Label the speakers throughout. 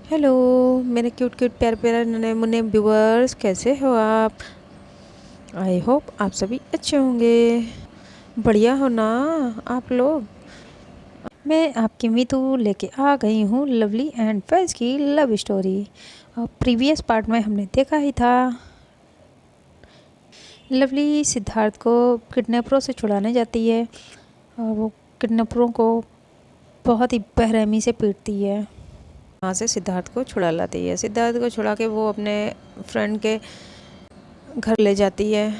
Speaker 1: Hello मेरे cute cute प्यारे प्यारे नन्हे मुन्ने व्यूअर्स, कैसे हो आप? आई होप आप सभी अच्छे होंगे, बढ़िया हो ना आप लोग। मैं आपकी मीतू लेके आ गई हूँ लवली एंड फैज़ की लव स्टोरी। और प्रीवियस पार्ट में हमने देखा ही था, लवली सिद्धार्थ को किडनैपरों से छुड़ाने जाती है और वो किडनैपरों को बहुत ही बेरहमी से पीटती है। वहाँ से सिद्धार्थ को छुड़ा लाती है। सिद्धार्थ को छुड़ा के वो अपने फ्रेंड के घर ले जाती है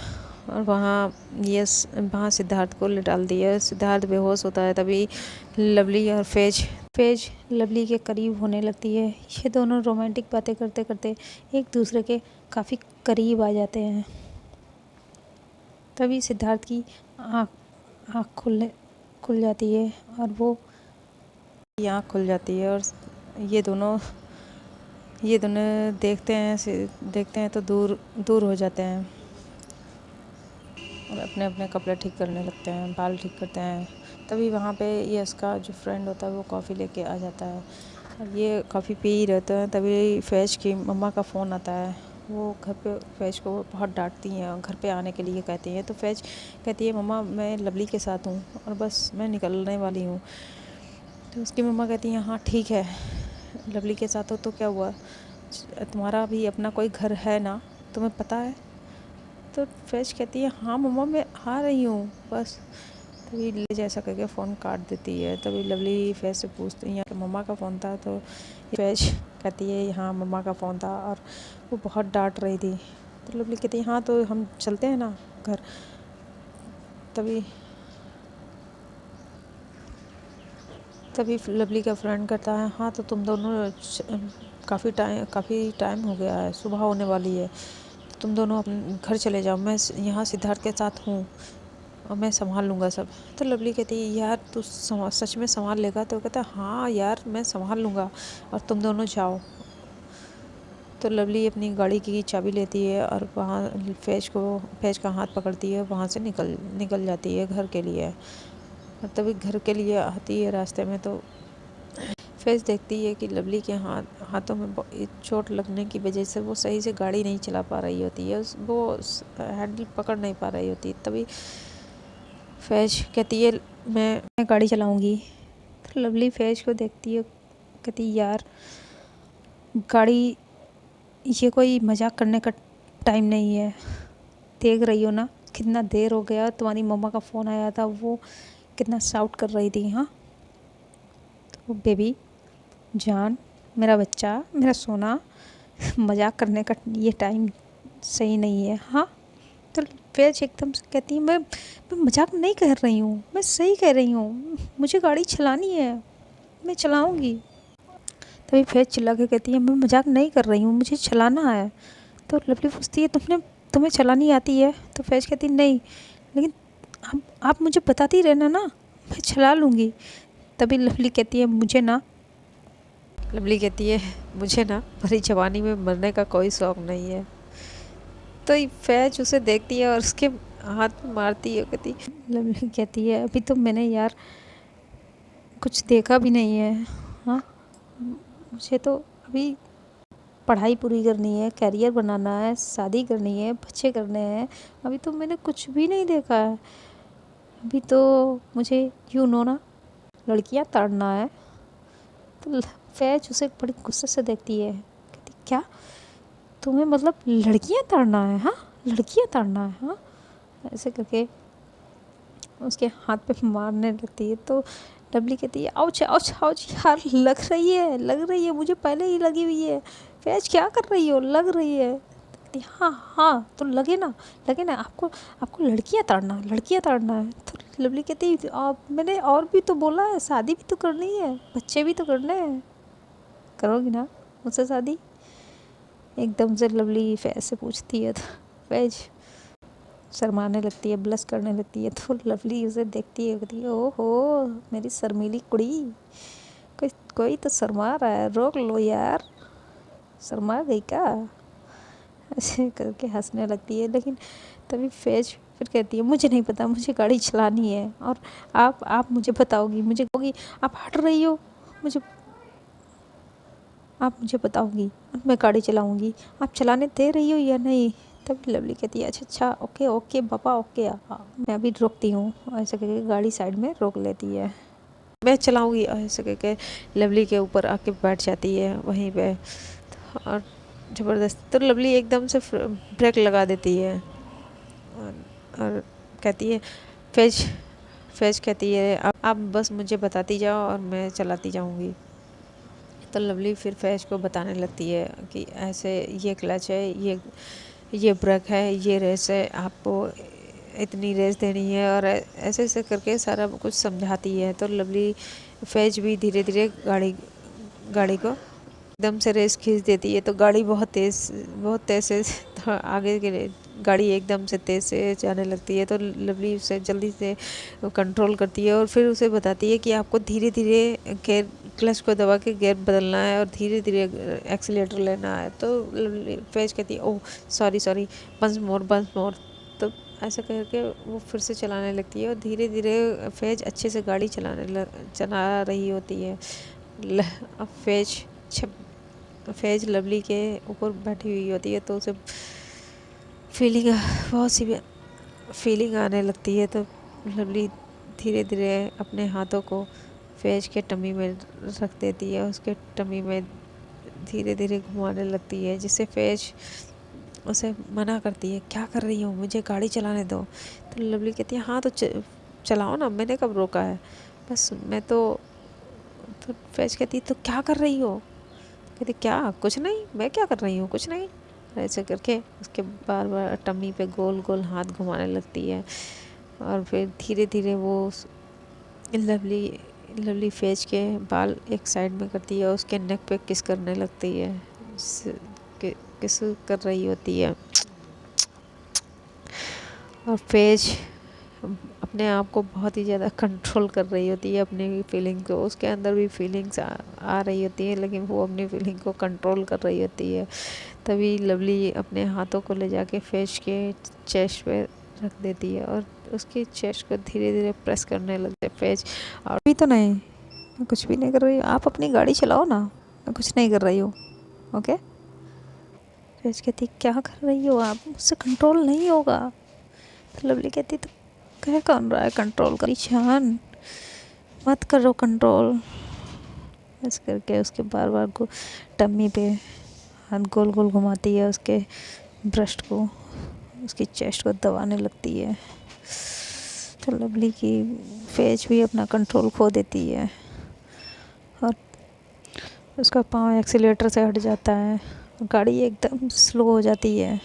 Speaker 1: और वहाँ सिद्धार्थ को डालती है। सिद्धार्थ बेहोश होता है, तभी लवली और फैज लवली के करीब होने लगती है। ये दोनों रोमांटिक बातें करते करते एक दूसरे के काफ़ी करीब आ जाते हैं। तभी सिद्धार्थ की आँख खुल जाती है और वो आँख खुल जाती है और ये दोनों देखते हैं तो दूर हो जाते हैं और अपने अपने कपड़े ठीक करने लगते हैं, बाल ठीक करते हैं। तभी वहाँ पे यश का जो फ्रेंड होता है वो कॉफ़ी लेके आ जाता है और ये कॉफ़ी पी ही रहते हैं। तभी फैज़ की मम्मा का फ़ोन आता है। वो घर पे फैज़ को बहुत डांटती हैं और घर पे आने के लिए कहती हैं। तो फैज़ कहती है, मम्मा मैं लवली के साथ हूँ और बस मैं निकलने वाली हूँ। तो उसकी मम्मा कहती हैं, हाँ ठीक है, लवली के साथ हो तो क्या हुआ, तुम्हारा भी अपना कोई घर है ना, तुम्हें पता है। तो फैज़ कहती है, हाँ मम्मा मैं आ रही हूँ बस। तभी ले जैसा करके फ़ोन काट देती है। तभी लवली फैज़ से पूछती है कि मम्मा का फ़ोन था। तो फैज़ कहती है, हाँ मम्मा का फ़ोन था और वो बहुत डांट रही थी। तो लवली कहती है, हाँ तो हम चलते हैं ना घर। तभी लवली का फ्रेंड कहता है, हाँ तो तुम दोनों काफ़ी टाइम हो गया है, सुबह होने वाली है, तो तुम दोनों अपने घर चले जाओ, मैं यहाँ सिद्धार्थ के साथ हूँ और मैं संभाल लूँगा सब। तो लवली कहती है, यार तू सच में संभाल लेगा? तो कहता है, हाँ यार मैं संभाल लूँगा और तुम दोनों जाओ। तो लवली अपनी गाड़ी की चाबी लेती है और वहाँ फैज़ का हाथ पकड़ती है, वहाँ से निकल जाती है घर के लिए। और तभी घर के लिए आती है, रास्ते में तो फैज़ देखती है कि लवली के हाथों में चोट लगने की वजह से वो सही से गाड़ी नहीं चला पा रही होती है, वो हैंडल पकड़ नहीं पा रही होती। तभी फैज़ कहती है, मैं गाड़ी चलाऊंगी। तो लवली फैज़ को देखती है, कहती यार गाड़ी, ये कोई मजाक करने का टाइम नहीं है, देख रही हो ना कितना देर हो गया, तुम्हारी मम्मा का फ़ोन आया था, वो कितना शाउट कर रही थी। हाँ तो बेबी जान, मेरा बच्चा, मेरा सोना, मजाक करने का ये टाइम सही नहीं है। हाँ तो फैज़ एकदम से कहती है, मैं मजाक नहीं कर रही हूँ, मैं सही कह रही हूँ, मुझे गाड़ी चलानी है, मैं चलाऊँगी। तभी फैज़ चिल्ला के कहती है, मैं मजाक नहीं कर रही हूँ, मुझे चलाना है। तो लवली पूछती है, तुम्हें चलानी आती है? तो फैज़ कहती नहीं, लेकिन आप मुझे बताती रहना ना, मैं चला लूँगी। तभी लवली कहती है, मुझे ना भरी जवानी में मरने का कोई शौक़ नहीं है। तो फैज़ उसे देखती है और उसके हाथ में मारती है। लवली कहती है, अभी तो मैंने यार कुछ देखा भी नहीं है। हाँ मुझे तो अभी पढ़ाई पूरी करनी है, करियर बनाना है, शादी करनी है, बच्चे करने हैं, अभी तो मैंने कुछ भी नहीं देखा है। अभी तो मुझे ना लड़कियां ताड़ना है। तो फैज़ उसे बड़ी गुस्से से देखती है, कहती क्या, तुम्हें मतलब लड़कियां ताड़ना है? हाँ लड़कियां ताड़ना है? हाँ ऐसे करके उसके हाथ पे मारने लगती है। तो लवली कहती है, आउच आउच आउच यार, लग रही है, मुझे पहले ही लगी हुई है। फैज़ क्या कर रही हो, लग रही है? कहती हाँ हाँ तो लगे ना आपको, लड़कियां ताड़ना है। तो लवली कहती है, आप मैंने और भी तो बोला है, शादी भी तो करनी है, बच्चे भी तो करने हैं, करोगी ना मुझसे शादी? एकदम से लवली फैज़ से पूछती है। तो फैज़ शर्माने लगती है, ब्लश करने लगती है। तो लवली उसे देखती है, कहती है, ओहो मेरी शर्मीली कुड़ी, कोई तो शर्मा रहा है, रोक लो यार, शर्मा गई क्या? ऐसे करके हंसने लगती है। लेकिन तभी फैज़ फिर कहती है, मुझे नहीं पता, मुझे गाड़ी चलानी है और आप मुझे बताओगी, आप हट रही हो, मुझे आप मुझे बताओगी और मैं गाड़ी चलाऊँगी, आप चलाने दे रही हो या नहीं? तब लवली कहती है अच्छा अच्छा ओके ओके पापा ओके मैं अभी रोकती हूँ। ऐसे करके गाड़ी साइड में रोक लेती है। मैं चलाऊँगी ऐसे करके लवली के ऊपर आके बैठ जाती है वहीं पे और ज़बरदस्ती तो लवली एकदम से ब्रेक लगा देती है और कहती है फैज फैज कहती है आप बस मुझे बताती जाओ और मैं चलाती जाऊँगी। तो लवली फिर फैज को बताने लगती है कि ऐसे ये क्लच है, ये ब्रेक है, ये रेस है, आपको इतनी रेस देनी है और ऐसे ऐसे करके सारा कुछ समझाती है। तो लवली फैज भी धीरे धीरे गाड़ी को एकदम से रेस खींच देती है। तो गाड़ी बहुत तेज़ से तो आगे के गाड़ी एकदम से तेज़ से जाने लगती है। तो लवली उसे जल्दी से कंट्रोल करती है और फिर उसे बताती है कि आपको धीरे धीरे गियर क्लच को दबा के गियर बदलना है और धीरे धीरे एक्सीलेटर लेना है। तो फैज कहती है ओह सॉरी वंस मोर। तो ऐसा करके वो फिर से चलाने लगती है और धीरे धीरे फैज अच्छे से गाड़ी चला रही होती है। अब फैज लवली के ऊपर बैठी हुई होती है तो उसे बहुत सी फीलिंग आने लगती है। तो लवली धीरे धीरे अपने हाथों को फैज के टमी में रख देती है, उसके टमी में धीरे धीरे घुमाने लगती है जिससे फैज उसे मना करती है क्या कर रही हो, मुझे गाड़ी चलाने दो। तो लवली कहती है हाँ तो चलाओ ना, मैंने कब रोका है, बस मैं तो फैज कहती है तो क्या कर रही हो? कहती क्या कुछ नहीं, मैं क्या कर रही हूँ कुछ नहीं। ऐसे करके उसके बार बार टम्मी पे गोल गोल हाथ घुमाने लगती है और फिर धीरे धीरे वो लवली फैज के बाल एक साइड में करती है, उसके नेक पे किस करने लगती है, किस कर रही होती है। और फैज अपने आप को बहुत ही ज़्यादा कंट्रोल कर रही होती है अपनी फीलिंग को, उसके अंदर भी फीलिंग्स आ रही होती है लेकिन वो अपनी फीलिंग को कंट्रोल कर रही होती है। तभी लवली अपने हाथों को ले जाके फैज के चेस्ट पे रख देती है और उसकी चेस्ट को धीरे धीरे प्रेस करने लगते फैज। और भी तो नहीं, मैं कुछ भी नहीं कर रही हूँ, आप अपनी गाड़ी चलाओ ना, मैं कुछ नहीं कर रही हूँ ओके। फैज कहती क्या कर रही हो आप, मुझसे कंट्रोल नहीं होगा। तो लवली कहती तो कह कौन रहा है कंट्रोल करी छान, मत करो कंट्रोल। ऐसे करके उसके बार बार को टम्मी पे हाथ गोल गोल घुमाती है, उसके ब्रेस्ट को उसकी चेस्ट को दबाने लगती है। तो लवली की फैज भी अपना कंट्रोल खो देती है और उसका पाँव एक्सीलेटर से हट जाता है, गाड़ी एकदम स्लो हो जाती है।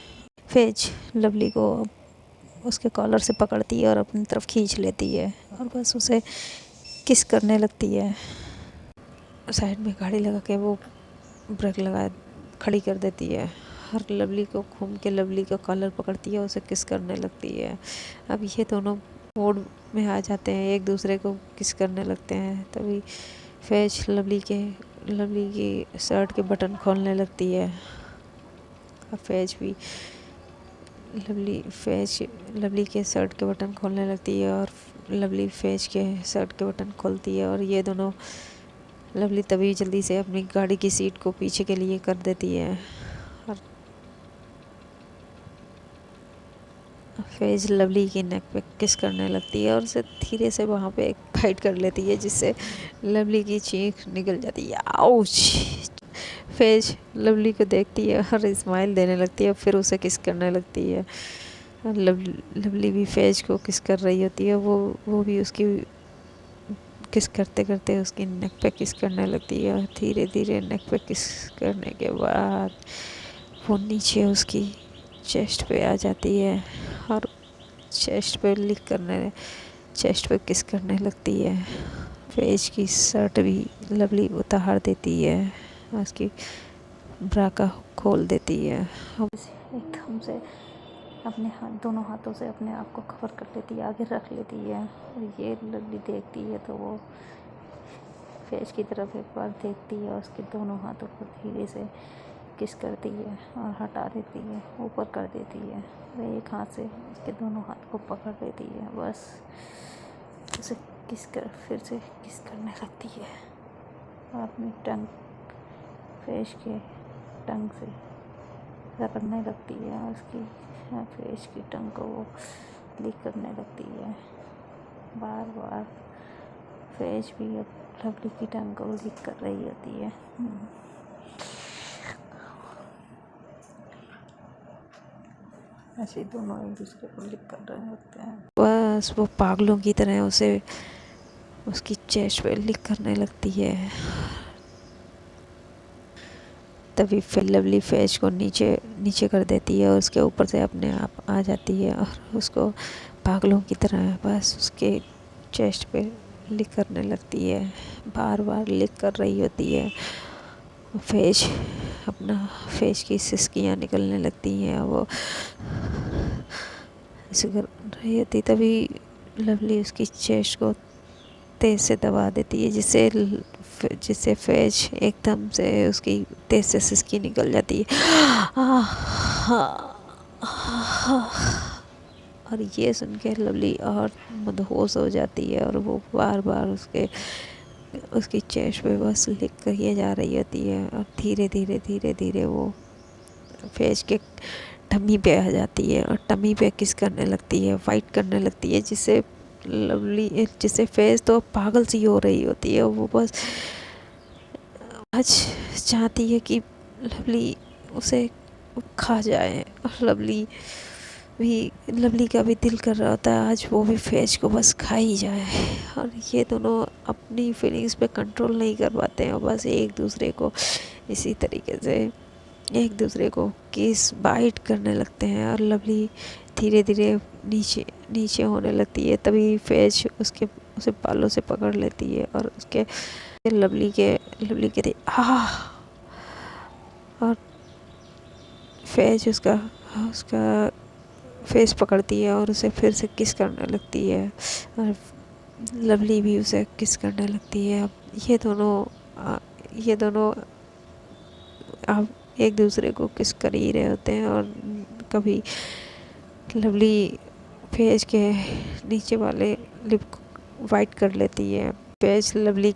Speaker 1: फैज लवली को उसके कॉलर से पकड़ती है और अपनी तरफ खींच लेती है और बस उसे किस करने लगती है। साइड में गाड़ी लगा के वो ब्रेक लगा खड़ी कर देती है और लवली को घूम के लवली का कॉलर पकड़ती है, उसे किस करने लगती है। अब ये दोनों मूड में आ जाते हैं, एक दूसरे को किस करने लगते हैं। तभी फैज लवली की शर्ट के बटन खोलने लगती है और फैज भी लवली के शर्ट के बटन खोलने लगती है और लवली फैज के शर्ट के बटन खोलती है और ये दोनों लवली तभी जल्दी से अपनी गाड़ी की सीट को पीछे के लिए कर देती है और फैज लवली की नेक पे किस करने लगती है और उसे धीरे से वहाँ पे एक फाइट कर लेती है जिससे लवली की चीख निकल जाती है आउच। फैज लवली को देखती है और स्माइल देने लगती है, फिर उसे किस करने लगती है। लवली भी फैज को किस कर रही होती है, वो भी उसकी किस करते करते उसकी नेक पे किस करने लगती है और धीरे धीरे नेक पे किस करने के बाद वो नीचे उसकी चेस्ट पे आ जाती है और चेस्ट पे किस करने लगती है। फैज की शर्ट भी लवली उतार देती है, उसकी ब्रा का खोल देती है, एकदम से अपने दोनों हाथों से अपने आप को कवर कर लेती है, आगे रख लेती है और ये लवली देखती है तो वो फैज की तरफ एक बार देखती है और उसके दोनों हाथों को धीरे से किस करती है और हटा देती है, ऊपर कर देती है और एक हाथ से उसके दोनों हाथ को पकड़ लेती है, बस उसे फिर से किस करने लगती है और अपनी टंग
Speaker 2: फेस के टंग से रगड़ने लगती है, उसकी फेस की टंग को वो लिक करने लगती है बार बार। फेस भी अब लवली की टंग को लिक कर रही होती है। ऐसे दोनों एक दूसरे को लिक कर रहे होते हैं।
Speaker 1: बस वो पागलों की तरह उसे उसकी चेस्ट पे लिक करने लगती है। तभी फिर लवली फेज को नीचे नीचे कर देती है और उसके ऊपर से अपने आप आ जाती है और उसको पागलों की तरह बस उसके चेस्ट पे लिक करने लगती है, बार बार लिक कर रही होती है। फेज अपना फेज की सिसकियाँ निकलने लगती हैं, वो ऐसे कर रही होती। तभी लवली उसकी चेस्ट को तेज़ से दबा देती है, जिससे फेज एकदम से उसकी तेज़ से सिसकी निकल जाती है। और ये सुन के लवली और मदहोश हो जाती है और वो बार बार उसकी चेस्ट पे बस लिक किए जा रही होती है और धीरे धीरे धीरे धीरे वो फेज के टमी पे आ जाती है और टमी पे किस करने लगती है, फाइट करने लगती है, जिससे फेज तो पागल सी हो रही होती है। वो बस आज चाहती है कि लवली उसे खा जाए और लवली का भी दिल कर रहा होता है आज वो भी फेज को बस खा ही जाए। और ये दोनों अपनी फीलिंग्स पे कंट्रोल नहीं कर पाते हैं और बस एक दूसरे को इसी तरीके से एक दूसरे को किस बाइट करने लगते हैं और लवली धीरे धीरे नीचे नीचे होने लगती है। तभी फेज उसे बालों से पकड़ लेती है और उसके लवली कहती और फेज उसका फेस पकड़ती है और उसे फिर से किस करने लगती है और लवली भी उसे किस करने लगती है। अब ये दोनों अब एक दूसरे को किस कर ही रहे होते हैं और कभी लवली फेज के नीचे वाले लिप को वाइट कर लेती है, फेज लवली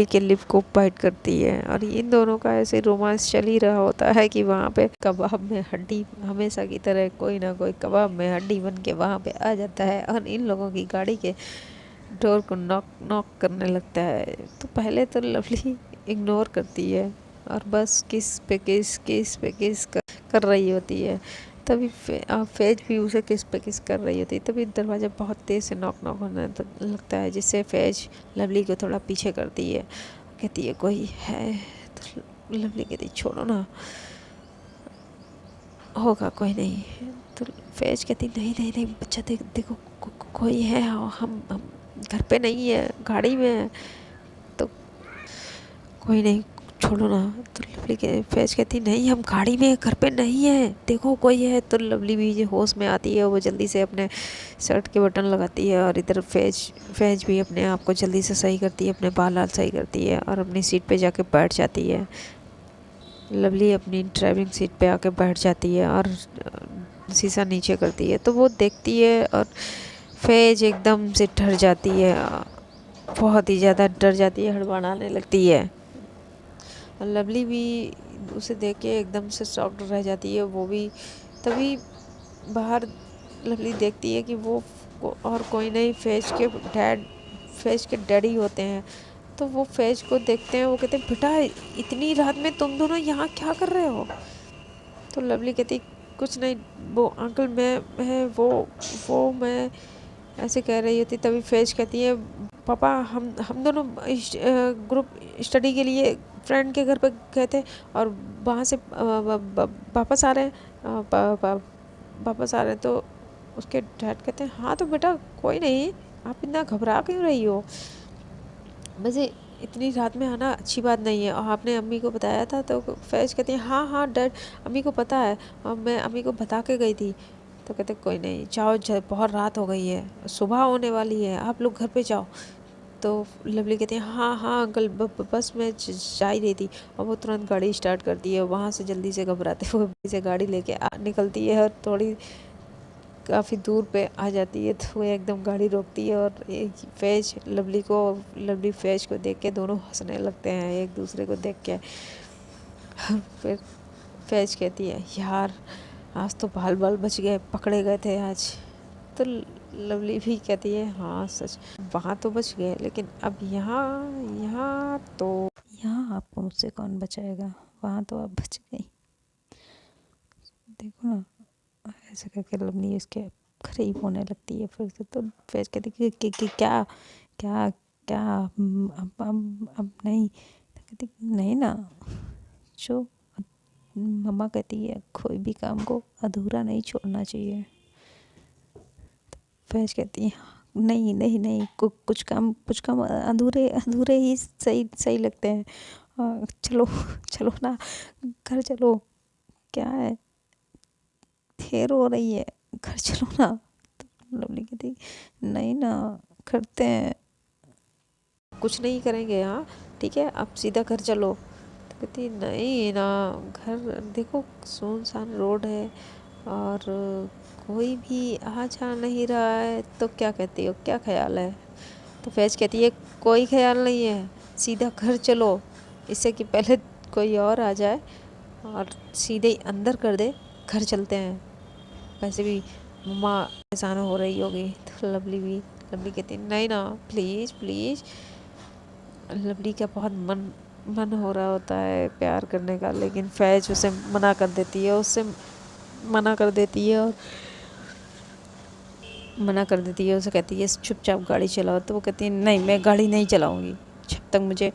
Speaker 1: के लिप को बाइट करती है और इन दोनों का ऐसे रोमांस चल ही रहा होता है कि वहाँ पे कबाब में हड्डी हमेशा की तरह कोई ना कोई कबाब में हड्डी बन के वहाँ पे आ जाता है और इन लोगों की गाड़ी के डोर को नॉक करने लगता है। तो पहले तो लवली इग्नोर करती है और बस किस पे किस कर रही होती है। तभी फेज भी उसे किस पे किस कर रही होती है। तभी दरवाज़ा बहुत तेज़ से नॉक होने लगता है, जिससे फेज लवली को थोड़ा पीछे करती है, कहती है कोई है। तो लवली कहती छोड़ो ना, होगा कोई नहीं। तो फेज कहती नहीं बच्चा देखो कोई है, हम घर पे नहीं है, गाड़ी में है, तो कोई नहीं छोड़ो ना। तो लवली के फेज कहती नहीं हम गाड़ी में घर पे नहीं है, देखो कोई है। तो लवली भी होश में आती है, वो जल्दी से अपने शर्ट के बटन लगाती है और इधर फेज भी अपने आप को जल्दी से सही करती है, अपने बाल सही करती है और अपनी सीट पे जाके बैठ जाती है। लवली अपनी ड्राइविंग सीट पे आके बैठ जाती है और शीशा नीचे करती है। तो वो देखती है और फेज एकदम से डर जाती है, बहुत ही ज़्यादा डर जाती है, हड़बड़ाने लगती है। लवली भी उसे देख के एकदम से शॉक्ड रह जाती है। वो भी तभी बाहर लवली देखती है कि वो और कोई नहीं फेज के डैडी होते हैं। तो वो फेज को देखते हैं, वो कहते हैं बेटा इतनी रात में तुम दोनों यहाँ क्या कर रहे हो। तो लवली कहती कुछ नहीं, वो अंकल मैं वो मैं ऐसे कह रही होती। तभी फेज कहती है पापा हम दोनों ग्रुप स्टडी के लिए फ्रेंड के घर पे गए थे और वहाँ से वापस आ रहे हैं वापस आ रहे हैं। तो उसके डैड कहते हैं हाँ तो बेटा कोई नहीं, आप इतना घबरा क्यों रही हो, वैसे इतनी रात में आना अच्छी बात नहीं है और आपने अम्मी को बताया था। तो फैज कहती है हाँ डैड अम्मी को पता है और मैं अम्मी को बता के गई थी। तो कहते कोई नहीं जाओ, बहुत रात हो गई है, सुबह होने वाली है, आप लोग घर पे जाओ। तो लवली कहती है हाँ अंकल बस मैं जा ही रही थी। और वो तुरंत गाड़ी स्टार्ट करती है, वहाँ से जल्दी से घबराते हुए से गाड़ी लेके निकलती है और काफ़ी दूर पे आ जाती है तो वो एकदम गाड़ी रोकती है और फैज लवली फैज को देख के दोनों हंसने लगते हैं एक दूसरे को देख के। फिर फैज कहती है यार आज तो बाल बाल बच गए, पकड़े गए थे आज। तो लवली भी कहती है हाँ सच, वहाँ तो बच गए लेकिन अब यहाँ तो
Speaker 2: यहाँ आपको मुझसे कौन बचाएगा, वहाँ तो आप बच गई। देखो ना, ऐसे करके लवली उसके करीब होने लगती है। फिर से तो फैज कहती है कि क्या क्या क्या अब नहीं। तो कहती नहीं ना, जो मम्मा कहती है कोई भी काम को अधूरा नहीं छोड़ना चाहिए। फैज कहती है नहीं नहीं नहीं, कुछ काम अधूरे अधूरे ही सही लगते हैं। चलो चलो ना, घर चलो। क्या है, देर हो रही है, घर चलो ना। तो लवली कहती नहीं ना, करते हैं।
Speaker 1: कुछ नहीं करेंगे, हाँ ठीक है अब सीधा घर चलो। तो कहती नहीं ना, घर देखो सुनसान रोड है और कोई भी आ जा नहीं रहा है, तो क्या कहती हो, क्या ख्याल है। तो फैज कहती है कोई ख्याल नहीं है, सीधा घर चलो, इससे कि पहले कोई और आ जाए और सीधे ही अंदर कर दे, घर चलते हैं। वैसे भी मम्मा परेशान हो रही होगी। तो लवली कहती नहीं ना, प्लीज़ प्लीज़। लवली का बहुत मन हो रहा होता है प्यार करने का, लेकिन फैज उसे मना कर देती है, उसे कहती है चुपचाप गाड़ी चलाओ। तो वो कहती है नहीं, मैं गाड़ी नहीं चलाऊंगी, जब तक मुझे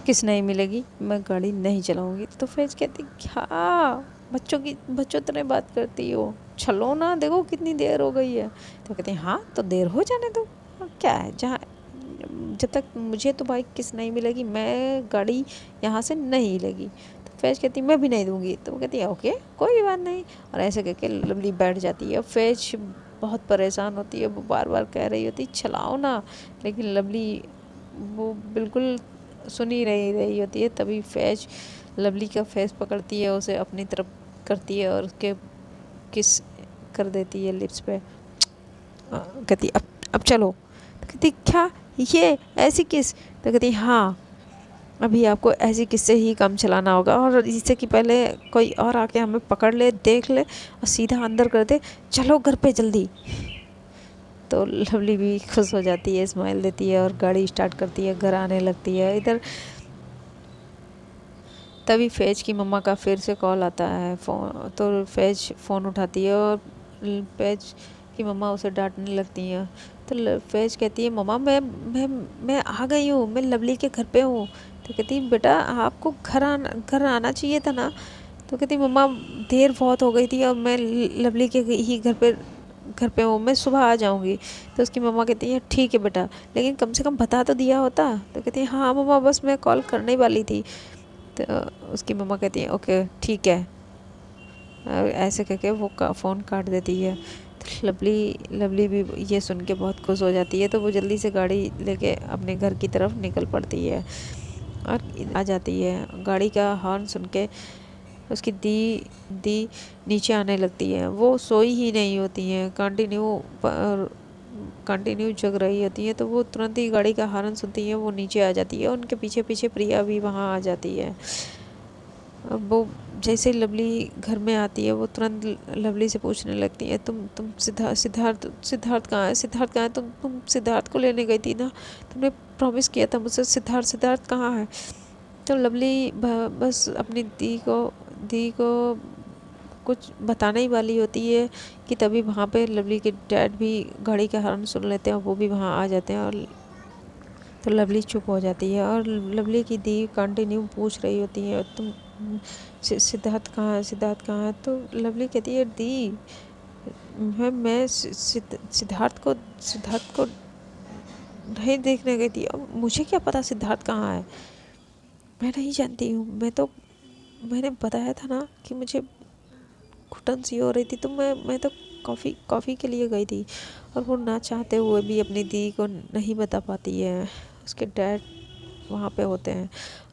Speaker 1: किस नहीं मिलेगी मैं गाड़ी नहीं चलाऊंगी। तो फैज कहती क्या बच्चों तरह बात करती हो, चलो ना, देखो कितनी देर हो गई है। तो कहती है हाँ तो देर हो जाने दो, क्या है, जहाँ जब तक मुझे तो भाई किस नहीं मिलेगी मैं गाड़ी यहाँ से नहीं लेगी। तो फैज कहती मैं भी नहीं दूंगी। तो वो कहती है ओके कोई बात नहीं, और ऐसे करके लवली बैठ जाती है। फैज बहुत परेशान होती है, वो बार बार कह रही होती चलाओ ना, लेकिन लवली वो बिल्कुल सुन ही रही होती है। तभी फैज लवली का फेस पकड़ती है, उसे अपनी तरफ करती है और उसके किस कर देती है लिप्स पे। कहती अब चलो। तो कहती क्या ये ऐसी किस। तो कहती हाँ अभी आपको ऐसी किस से ही काम चलाना होगा, और इससे कि पहले कोई और आके हमें पकड़ ले, देख ले और सीधा अंदर कर दे, चलो घर पे जल्दी। तो लवली भी खुश हो जाती है, स्माइल देती है और गाड़ी स्टार्ट करती है, घर आने लगती है। इधर तभी फैज की मम्मा का फिर से कॉल आता है फ़ोन। तो फैज फ़ोन उठाती है और फैज की मम्मा उसे डांटने लगती हैं। तो फैज कहती है मम्मा मैं आ गई हूँ, मैं लवली के घर पे हूँ। तो कहती बेटा आपको घर आना चाहिए था ना। तो कहती मम्मा देर बहुत हो गई थी और मैं लवली के ही घर पे हूँ, मैं सुबह आ जाऊँगी। तो उसकी मम्मा कहती है ठीक है बेटा, लेकिन कम से कम बता तो दिया होता। तो कहती है हाँ मम्मा बस मैं कॉल करने वाली थी। तो उसकी मम्मा कहती है ओके ठीक है, ऐसे करके वो फ़ोन काट देती है। तो लवली भी ये सुन के बहुत खुश हो जाती है, तो वो जल्दी से गाड़ी लेके अपने घर की तरफ निकल पड़ती है और आ जाती है। गाड़ी का हॉर्न सुन के उसकी दी नीचे आने लगती है। वो सोई ही नहीं होती हैं, कंटिन्यू जग रही होती है। तो वो तुरंत ही गाड़ी का हॉर्न सुनती हैं, वो नीचे आ जाती है। उनके पीछे पीछे प्रिया भी वहाँ आ जाती है। अब वो जैसे लवली घर में आती है, वो तुरंत लवली से पूछने लगती है तुम सिद्धार्थ कहाँ है, तुम सिद्धार्थ को लेने गई थी ना, तुमने प्रॉमिस किया था मुझसे, सिद्धार्थ कहाँ है। तो लवली बस अपनी दी को कुछ बताने ही वाली होती है कि तभी वहाँ पे लवली के डैड भी गाड़ी का हॉर्न सुन लेते हैं और वो भी वहाँ आ जाते हैं। और तो लवली चुप हो जाती है और लवली की दी कंटिन्यू पूछ रही होती है तुम सिद्धार्थ कहाँ है। तो लवली कहती है दी मैं सिद्धार्थ को नहीं देखने गई थी, अब मुझे क्या पता सिद्धार्थ कहाँ है, मैं नहीं जानती हूँ। मैंने बताया था ना कि मुझे घुटन सी हो रही थी, तो मैं तो कॉफ़ी के लिए गई थी। और वो ना चाहते हुए भी अपनी दी को नहीं बता पाती है, उसके डैड वहाँ पे होते हैं।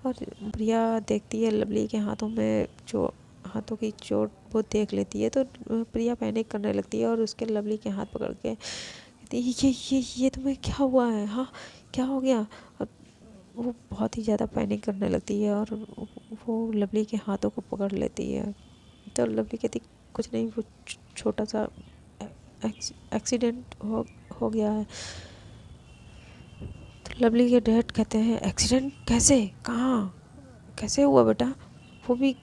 Speaker 1: और प्रिया देखती है लवली के हाथों में जो हाथों की चोट वो देख लेती है तो प्रिया पैनिक करने लगती है और उसके लवली के हाथ पकड़ के कहती है ये तुम्हें क्या हुआ है, हाँ क्या हो गया। और वो बहुत ही ज़्यादा पैनिक करने लगती है और वो लवली के हाथों को पकड़ लेती है। तो लवली कहती कुछ नहीं, वो छोटा सा एक्सीडेंट हो गया है। तो लवली के डैड कहते हैं एक्सीडेंट कैसे, कहाँ, कैसे हुआ बेटा। वो भी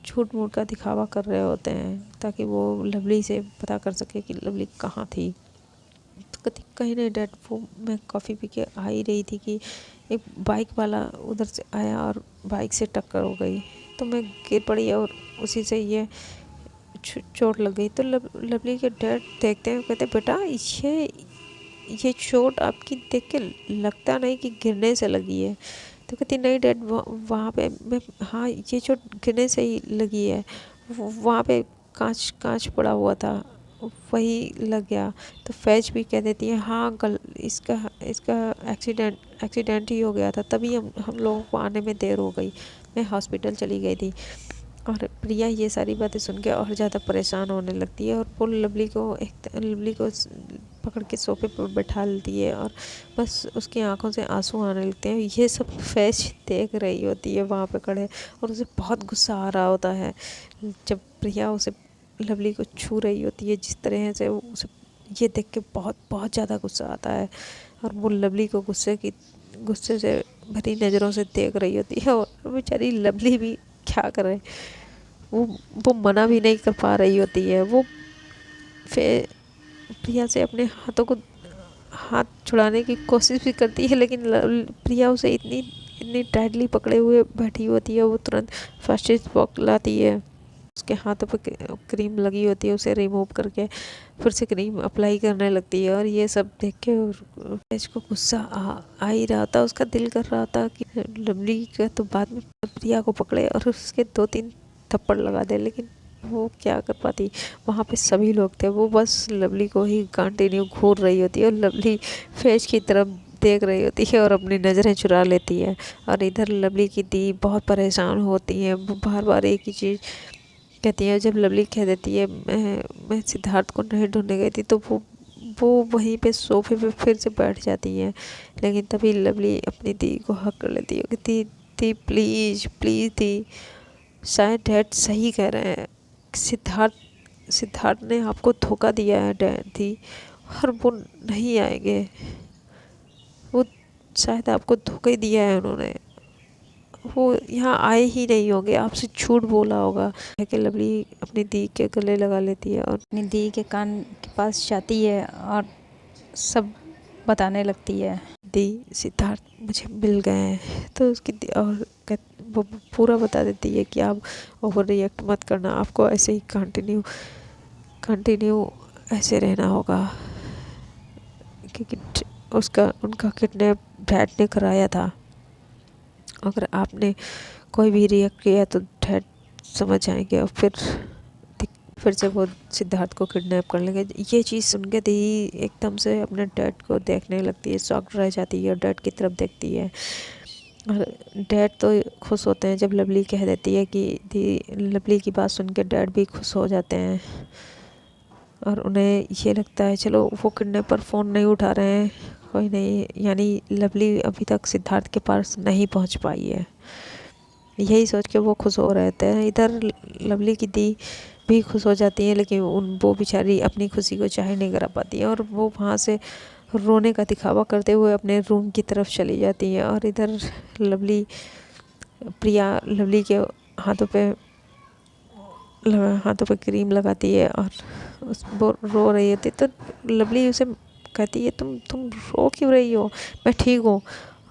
Speaker 1: झूठ मूठ का दिखावा कर रहे होते हैं ताकि वो लवली से पता कर सके कि लवली कहाँ थी। तो कहती कहीं नहीं डैड, वो मैं कॉफ़ी पी के आ ही रही थी कि एक बाइक वाला उधर से आया और बाइक से टक्कर हो गई तो मैं गिर पड़ी और उसी से ये चोट लग गई। तो लवली के डैड देखते हैं, कहते बेटा ये चोट आपकी देख के लगता नहीं कि गिरने से लगी है। तो कहती नहीं डैड, वहाँ पे मैं, हाँ ये चोट गिरने से ही लगी है, वहाँ पे कांच पड़ा हुआ था वही लग गया। तो फैज भी कह देती है हाँ अंकल, इसका एक्सीडेंट ही हो गया था, तभी हम लोगों को आने में देर हो गई, मैं हॉस्पिटल चली गई थी। और प्रिया ये सारी बातें सुन के और ज़्यादा परेशान होने लगती है और वो लवली को पकड़ के सोफे पर बैठा लेती है और बस उसकी आंखों से आंसू आने लगते हैं। ये सब फैज देख रही होती है वहाँ पे खड़े और उसे बहुत गुस्सा आ रहा होता है जब प्रिया उसे लवली को छू रही होती है। जिस तरह से उसे ये देख के बहुत बहुत ज़्यादा गुस्सा आता है और वो लवली को गुस्से से भरी नज़रों से देख रही होती है। और बेचारी लवली भी क्या करे, वो मना भी नहीं कर पा रही होती है। वो फिर प्रिया से अपने हाथ छुड़ाने की कोशिश भी करती है लेकिन प्रिया उसे इतनी टाइटली पकड़े हुए बैठी होती है। वो तुरंत फर्स्ट एड बॉक्स लाती है, उसके हाथों पे क्रीम लगी होती है, उसे रिमूव करके फिर से क्रीम अप्लाई करने लगती है। और ये सब देख के फैज को गुस्सा आ ही रहा था, उसका दिल कर रहा था कि लवली का तो बाद में प्रिया को पकड़े और उसके 2-3 थप्पड़ लगा दे, लेकिन वो क्या कर पाती, वहाँ पे सभी लोग थे। वो बस लवली को ही कंटिन्यू घूर रही होती है और लवली फैज की तरफ देख रही होती है और अपनी नज़रें चुरा लेती है। और इधर लवली की दी बहुत परेशान होती है, वो बार बार एक ही चीज़ कहती है। जब लवली कह देती है मैं सिद्धार्थ को नहीं ढूंढने गई थी तो वो वहीं पे सोफे पे फिर से बैठ जाती है। लेकिन तभी लवली अपनी दी को हक कर लेती है कि दी प्लीज़ प्लीज़ दी, शायद डैड सही कह रहे हैं, सिद्धार्थ ने आपको धोखा दिया है डैड दी, और वो नहीं आएंगे, वो शायद आपको धोखा ही दिया है उन्होंने, वो यहाँ आए ही नहीं होंगे, आपसे झूठ बोला होगा। कि लवली अपनी दी के गले लगा लेती है और
Speaker 2: अपनी दी के कान के पास जाती है और सब बताने लगती है।
Speaker 1: दी सिद्धार्थ मुझे मिल गए हैं। तो उसकी और वो पूरा बता देती है कि आप ओवर रिएक्ट मत करना, आपको ऐसे ही कंटिन्यू ऐसे रहना होगा, क्योंकि उनका किडनैप डैड ने कराया था। अगर आपने कोई भी रिएक्ट किया तो डैड समझ जाएंगे और फिर से वो सिद्धार्थ को किडनैप कर लेंगे। ये चीज़ सुन के दी एकदम से अपने डैड को देखने लगती है, शॉक्ड रह जाती है और डैड की तरफ देखती है। और डैड तो खुश होते हैं जब लवली कह देती है कि लवली की बात सुन के डैड भी खुश हो जाते हैं और उन्हें ये लगता है चलो वो किडनैपर फ़ोन नहीं उठा रहे हैं, कोई नहीं, यानी लवली अभी तक सिद्धार्थ के पास नहीं पहुंच पाई है। यही सोच के वो खुश हो रहे थे। इधर लवली की दी भी खुश हो जाती है लेकिन वो बेचारी अपनी खुशी को जाहिर नहीं करा पाती है और वो वहाँ से रोने का दिखावा करते हुए अपने रूम की तरफ चली जाती है। और इधर प्रिया लवली के हाथों पे क्रीम लगाती है और वो रो रही होती है। तो लवली उसे कहती है तुम रो क्यों रही हो, मैं ठीक हूँ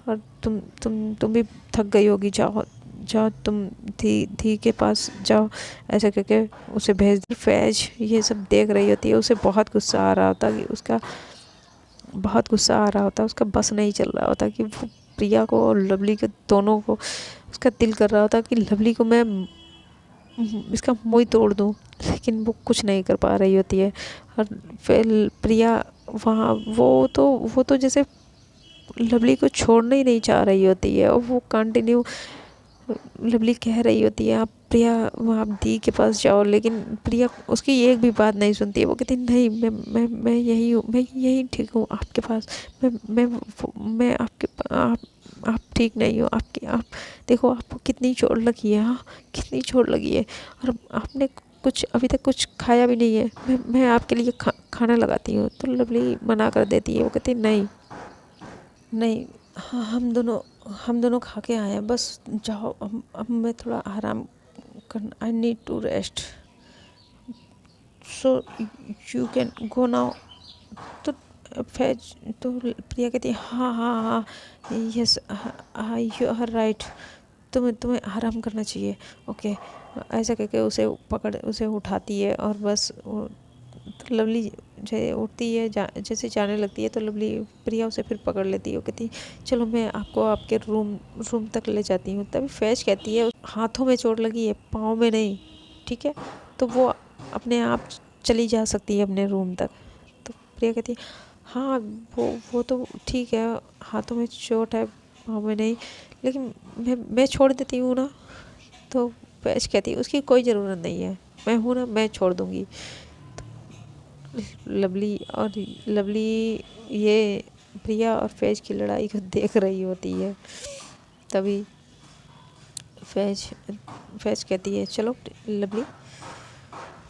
Speaker 1: और तुम भी थक गई होगी, जाओ तुम धी के पास जाओ, ऐसा करके उसे भेज दी। फैज ये सब देख रही होती है, उसे बहुत गुस्सा आ रहा होता कि उसका बस नहीं चल रहा होता कि वो प्रिया को और लवली के दोनों को, उसका दिल कर रहा होता कि लवली को मैं इसका मुंह ही तोड़ दूँ, लेकिन वो कुछ नहीं कर पा रही होती है। और फिर प्रिया वहाँ वो तो जैसे लवली को छोड़ना ही नहीं चाह रही होती है और वो कंटिन्यू लवली कह रही होती है आप प्रिया आप दी के पास जाओ, लेकिन प्रिया उसकी एक भी बात नहीं सुनती है। वो कहती नहीं, मैं यही हूँ, मैं यही ठीक हूँ आपके पास। मैं आपके आप ठीक नहीं हो। आपकी आप देखो आपको कितनी चोट लगी है, हाँ कितनी चोट लगी है, और आपने कुछ अभी तक कुछ खाया भी नहीं है। मैं आपके लिए खाना लगाती हूँ। तो लवली मना कर देती है। वो कहती नहीं नहीं, हाँ हम दोनों खा के आए हैं, बस जाओ। अब मैं थोड़ा आराम करना, I need to rest, so you can go now. तो फैज तो प्रिया कहती है हाँ हाँ हाँ यस यू आर राइट, तुम्हें तुम्हें आराम करना चाहिए। ओके, ऐसा करके उसे उठाती है, और बस तो लवली जैसे उठती है, जैसे जाने लगती है, तो लवली प्रिया उसे फिर पकड़ लेती है। वो कहती चलो मैं आपको आपके रूम तक ले जाती हूँ। तभी फैज कहती है हाथों में चोट लगी है, पाँव में नहीं, ठीक है, तो वो अपने आप चली जा सकती है अपने रूम तक। तो प्रिया कहती है हाँ वो तो ठीक है, हाथों में चोट है पाँव में नहीं, लेकिन मैं छोड़ देती हूँ ना। तो फैज कहती है उसकी कोई ज़रूरत नहीं है, मैं हूँ ना, मैं छोड़ दूँगी। लवली ये प्रिया और फैज की लड़ाई को देख रही होती है। तभी फैज फैज कहती है चलो लवली,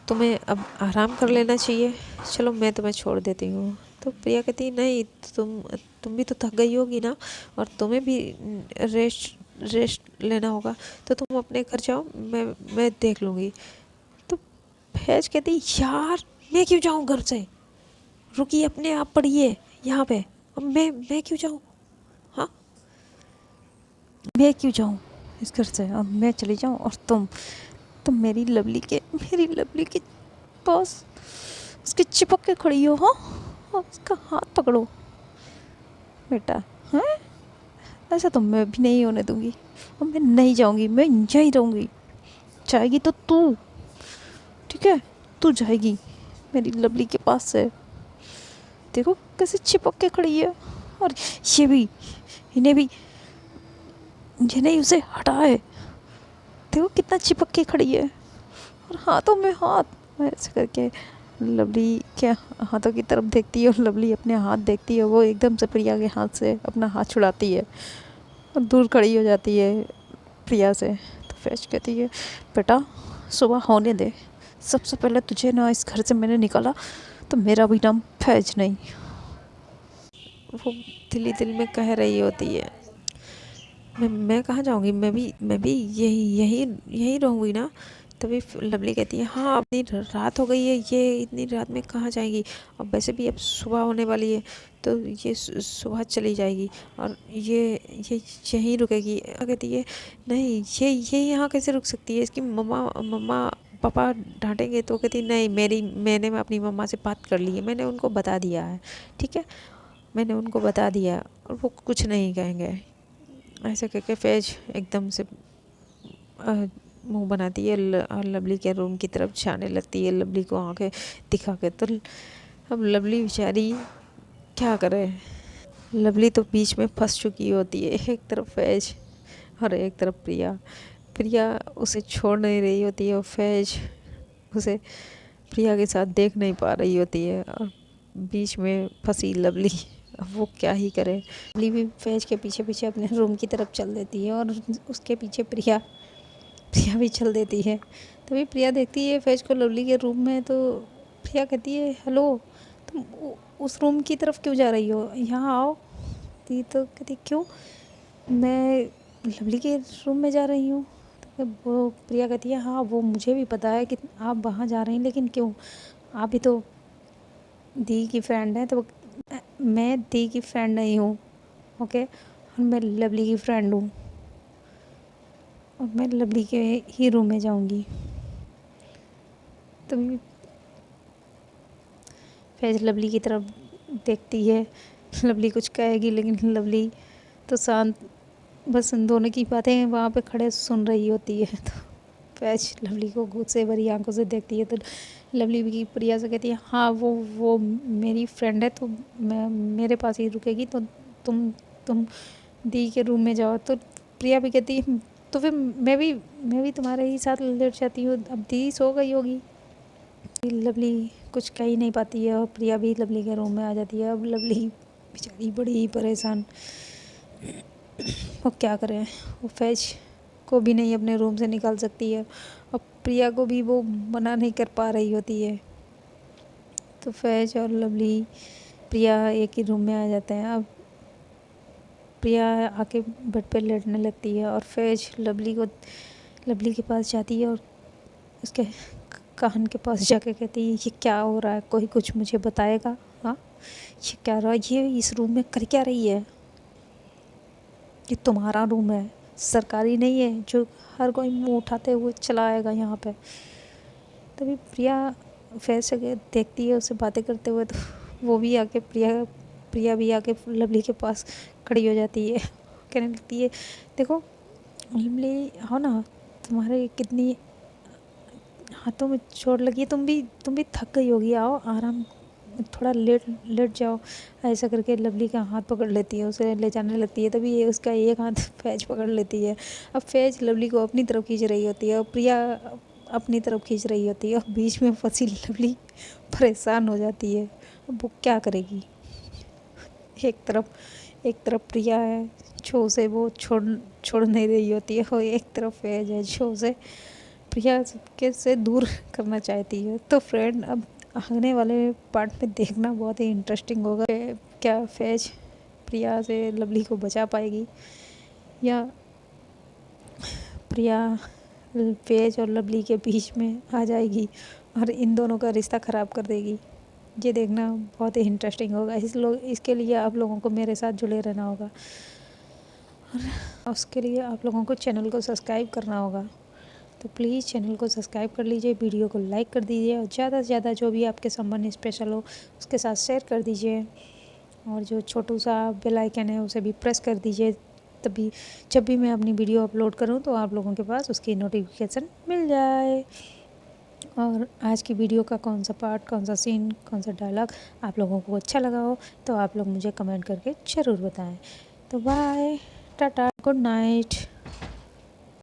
Speaker 1: तुम्हें अब आराम कर लेना चाहिए, चलो मैं तुम्हें छोड़ देती हूँ। तो प्रिया कहती नहीं, तुम भी तो थक गई होगी ना, और तुम्हें भी रेस्ट लेना होगा, तो तुम अपने घर जाओ, मैं देख लूँगी। तो फैज कहती यार मैं क्यों जाऊँ घर से, रुकिए, अपने आप पढ़िए यहाँ पे, अब मैं क्यों जाऊँ, हाँ
Speaker 2: मैं क्यों जाऊँ इस घर से, अब मैं चली जाऊँ और तुम मेरी लवली के पास उसके चिपक के खड़ी हो, हाँ, और उसका हाथ पकड़ो बेटा, हैं, ऐसा तो मैं भी नहीं होने दूंगी। और मैं नहीं जाऊंगी, मैं यहीं रहूंगी। जाएगी तो तू, ठीक है, तू जाएगी मेरी लवली के पास से। देखो कैसे चिपक के खड़ी है, और ये भी, इन्हें भी, ये नहीं उसे हटाए, देखो कितना चिपक के खड़ी है, और हाथों में हाथ ऐसे करके लवली के हाथों की तरफ देखती है, और लवली अपने हाथ देखती है। वो एकदम से प्रिया के हाथ से अपना हाथ छुड़ाती है और दूर खड़ी हो जाती है प्रिया से। तो फैज कहती है बेटा सुबह होने दे, सबसे पहले तुझे ना इस घर से मैंने निकाला तो मेरा भी नाम फैज नहीं।
Speaker 1: वो दिल में कह रही होती है मैं कहाँ जाऊँगी, मैं भी यही रहूँगी ना। तभी लवली कहती है हाँ अब इतनी रात हो गई है, ये इतनी रात में कहाँ जाएगी, और वैसे भी अब सुबह होने वाली है, तो ये सुबह चली जाएगी, और ये यहीं रुकेगी। कहती है नहीं, ये यहाँ कैसे रुक सकती है, इसकी मम्मा पापा डांटेंगे। तो कहती नहीं, मैंने अपनी मम्मा से बात कर ली है, मैंने उनको बता दिया है, ठीक है, मैंने उनको बता दिया, और वो कुछ नहीं कहेंगे। ऐसा करके फैज एकदम से मुंह बनाती है, और लवली के रूम की तरफ जाने लगती है, लवली को आंखें दिखा के। तो अब लवली बेचारी क्या करे, लवली तो बीच में फंस चुकी होती है, एक तरफ फैज और एक तरफ प्रिया उसे छोड़ नहीं रही होती है, और फैज उसे प्रिया के साथ देख नहीं पा रही होती है, और बीच में फंसी लवली। अब वो क्या ही करे। लवली भी फैज के पीछे पीछे अपने रूम की तरफ चल देती है, और उसके पीछे प्रिया भी चल देती है। तभी प्रिया देखती है फैज को लवली के रूम में। तो प्रिया कहती है हेलो, तुम उस रूम की तरफ क्यों जा रही हो, यहाँ आओ। दी तो कहती क्यों, मैं लवली के रूम में जा रही हूँ। तो वो प्रिया कहती है हाँ वो मुझे भी पता है कि आप वहाँ जा रही हैं, लेकिन क्यों, आप भी तो दी की फ्रेंड है। तो मैं दी की फ्रेंड नहीं हूँ, ओके, और मैं लवली की फ्रेंड हूँ, और मैं लवली के ही रूम में जाऊंगी। तो फैज लवली की तरफ देखती है, लवली कुछ कहेगी, लेकिन लवली तो शांत, बस इन दोनों की बातें वहाँ पे खड़े सुन रही होती है। तो फैज लवली को गुस्से भरी आंखों से देखती है। तो लवली भी प्रिया से कहती है हाँ वो मेरी फ्रेंड है, तो मैं मेरे पास ही रुकेगी, तो तुम दी के रूम में जाओ। तो प्रिया भी कहती है तो फिर मैं भी तुम्हारे ही साथ लेट जाती हूँ। अब दीदी सो गई होगी। लवली कुछ कह ही नहीं पाती है और प्रिया भी लवली के रूम में आ जाती है। अब लवली बेचारी बड़ी ही परेशान, वो क्या करें, वो फैज को भी नहीं अपने रूम से निकाल सकती है और प्रिया को भी वो मना नहीं कर पा रही होती है। तो फैज और लवली प्रिया एक ही रूम में आ जाते हैं। अब प्रिया आके बेड पे लेटने लगती है और फैज लवली के पास जाती है और उसके कान के पास जाके कहती है, ये क्या हो रहा है, कोई कुछ मुझे बताएगा? हाँ, ये क्या रहा है, ये इस रूम में कर क्या रही है? ये तुम्हारा रूम है, सरकारी नहीं है जो हर कोई मुंह उठाते हुए चला आएगा यहाँ पे। तभी प्रिया फैज से देखती है उसे बातें करते हुए, तो वो भी आके प्रिया भी आके लवली के पास खड़ी हो जाती है। कहने लगती है, देखो लवली हो ना, तुम्हारे कितनी हाथों में चोट लगी है, तुम भी थक गई होगी, आओ आराम, थोड़ा लेट जाओ। ऐसा करके लवली का हाथ पकड़ लेती है, उसे ले जाने लगती है। तभी ये उसका एक हाथ फैज पकड़ लेती है। अब फैज लवली को अपनी तरफ खींच रही होती है और प्रिया अपनी तरफ खींच रही होती है और बीच में फंसी लवली परेशान हो जाती है। अब वो क्या करेगी? एक तरफ प्रिया है जो उसे वो छोड़ नहीं रही होती है और एक तरफ फैज है जो उसे प्रिया के से दूर करना चाहती है। तो फ्रेंड, अब आने वाले पार्ट में देखना बहुत ही इंटरेस्टिंग होगा। क्या फैज प्रिया से लवली को बचा पाएगी या प्रिया फैज और लवली के बीच में आ जाएगी और इन दोनों का रिश्ता ख़राब कर देगी? ये देखना बहुत ही इंटरेस्टिंग होगा। इसके लिए आप लोगों को मेरे साथ जुड़े रहना होगा और उसके लिए आप लोगों को चैनल को सब्सक्राइब करना होगा। तो प्लीज़ चैनल को सब्सक्राइब कर लीजिए, वीडियो को लाइक कर दीजिए और ज़्यादा से ज़्यादा जो भी आपके संबंध स्पेशल हो उसके साथ शेयर कर दीजिए और जो छोटू सा बेल आइकन है उसे भी प्रेस कर दीजिए, तभी जब भी मैं अपनी वीडियो अपलोड करूं तो आप लोगों के पास उसकी नोटिफिकेशन मिल जाए। और आज की वीडियो का कौन सा पार्ट, कौन सा सीन, कौन सा डायलॉग आप लोगों को अच्छा लगा हो तो आप लोग मुझे कमेंट करके ज़रूर बताएं। तो बाय, टाटा, गुड नाइट।